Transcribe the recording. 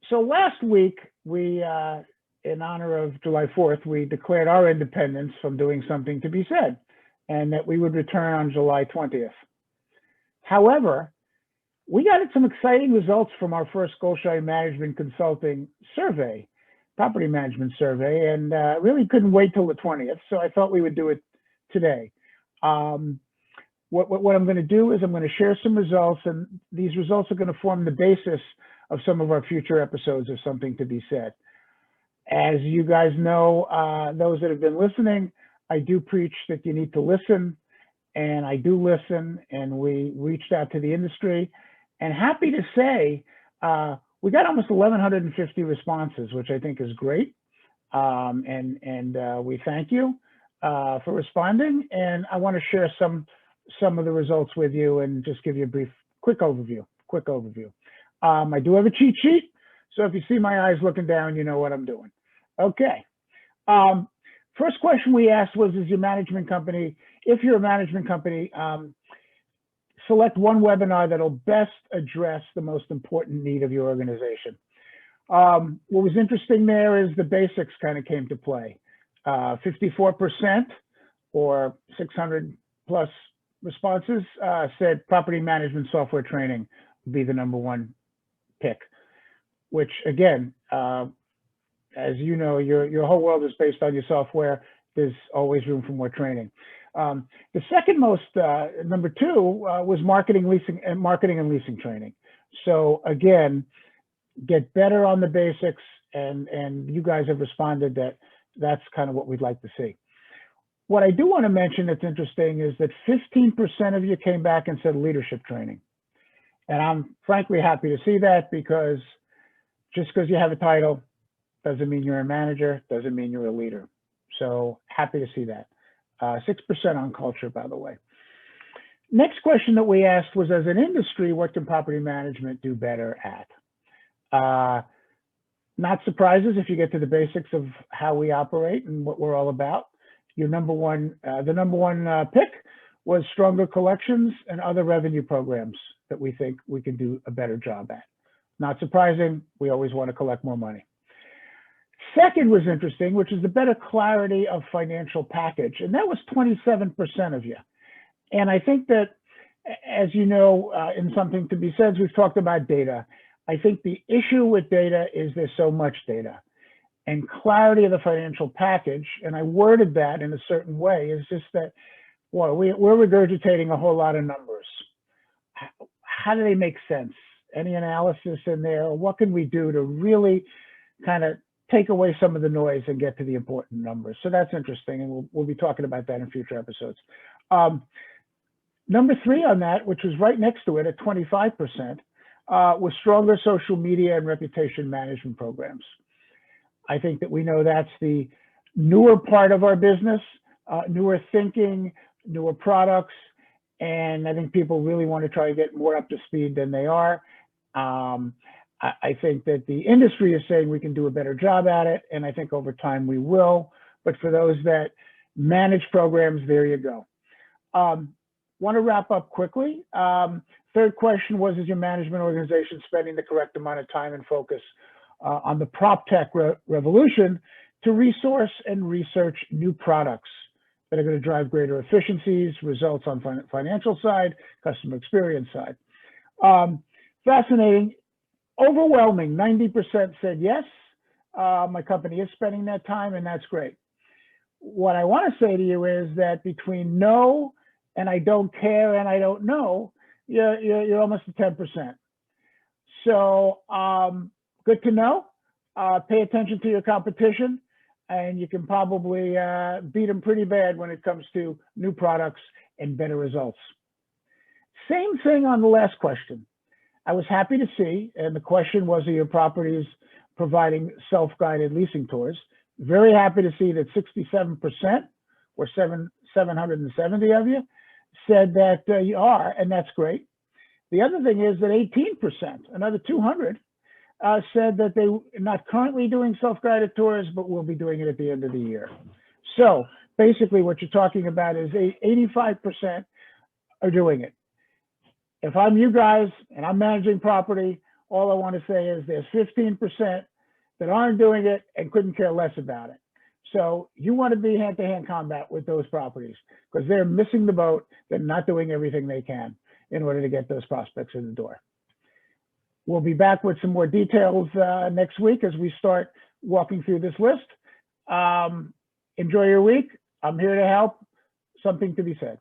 So last week, we, in honor of July 4th, we declared our independence from doing something to be said, and that we would return on July 20th. However, we got some exciting results from our first Goldshine Management Consulting survey, property management survey, and really couldn't wait till the 20th, so I thought we would do it today. What I'm going to do is I'm going to share some results, and these results are going to form the basis of some of our future episodes of Something to Be Said. As you guys know, those that have been listening, I do preach that you need to listen, and I do listen, and we reached out to the industry, and happy to say we got almost 1,150 responses, which I think is great, and we thank you for responding, and I want to share some of the results with you and just give you a quick overview. I do have a cheat sheet, so if you see my eyes looking down, you know what I'm doing. Okay. First question we asked was, is your management company, if you're a management company, select one webinar that'll best address the most important need of your organization. What was interesting there is the basics kind of came to play. 54% or 600 plus responses said property management software training would be the #1 pick, which again, as you know, your whole world is based on your software. There's always room for more training. The second most, #2, was marketing and leasing training. So again, get better on the basics, and you guys have responded that that's kind of what we'd like to see. What I do want to mention that's interesting is that 15% of you came back and said leadership training. And I'm frankly happy to see that, because just because you have a title doesn't mean you're a manager, doesn't mean you're a leader. So happy to see that. 6% on culture, by the way. Next question that we asked was, as an industry, what can property management do better at? Not surprises if you get to the basics of how we operate and what we're all about. Your the #1 pick was stronger collections and other revenue programs that we think we can do a better job at. Not surprising, we always want to collect more money. Second was interesting, which is the better clarity of financial package, and that was 27% of you. And I think that, as you know, in Something to Be Said, we've talked about data. I think the issue with data is there's so much data, and clarity of the financial package, and I worded that in a certain way, is just that, well, we're regurgitating a whole lot of numbers. How do they make sense? Any analysis in there? What can we do to really kind of take away some of the noise and get to the important numbers? So that's interesting, and we'll be talking about that in future episodes. #3 on that, which was right next to it at 25%, was stronger social media and reputation management programs. I think that we know that's the newer part of our business, newer thinking, newer products, and I think people really want to try to get more up to speed than they are. I think that the industry is saying we can do a better job at it, and I think over time we will. But for those that manage programs, there you go. Want to wrap up quickly. Third question was, is your management organization spending the correct amount of time and focus on the prop tech revolution to resource and research new products that are going to drive greater efficiencies, results on financial side, customer experience side? Fascinating. Overwhelming, 90% said yes, my company is spending that time, and that's great. What I want to say to you is that between no and I don't care and I don't know, you're almost at 10%. So good to know. Pay attention to your competition, and you can probably beat them pretty bad when it comes to new products and better results. Same thing on the last question. I was happy to see, and the question was, are your properties providing self-guided leasing tours? Very happy to see that 67%, or 770 of you, said that you are, and that's great. The other thing is that 18%, another 200, said that they're not currently doing self-guided tours, but will be doing it at the end of the year. So basically what you're talking about is 85% are doing it. If I'm you guys and I'm managing property, all I want to say is there's 15% that aren't doing it and couldn't care less about it. So you want to be hand-to-hand combat with those properties because they're missing the boat. They're not doing everything they can in order to get those prospects in the door. We'll be back with some more details next week as we start walking through this list. Enjoy your week. I'm here to help. Something to be said.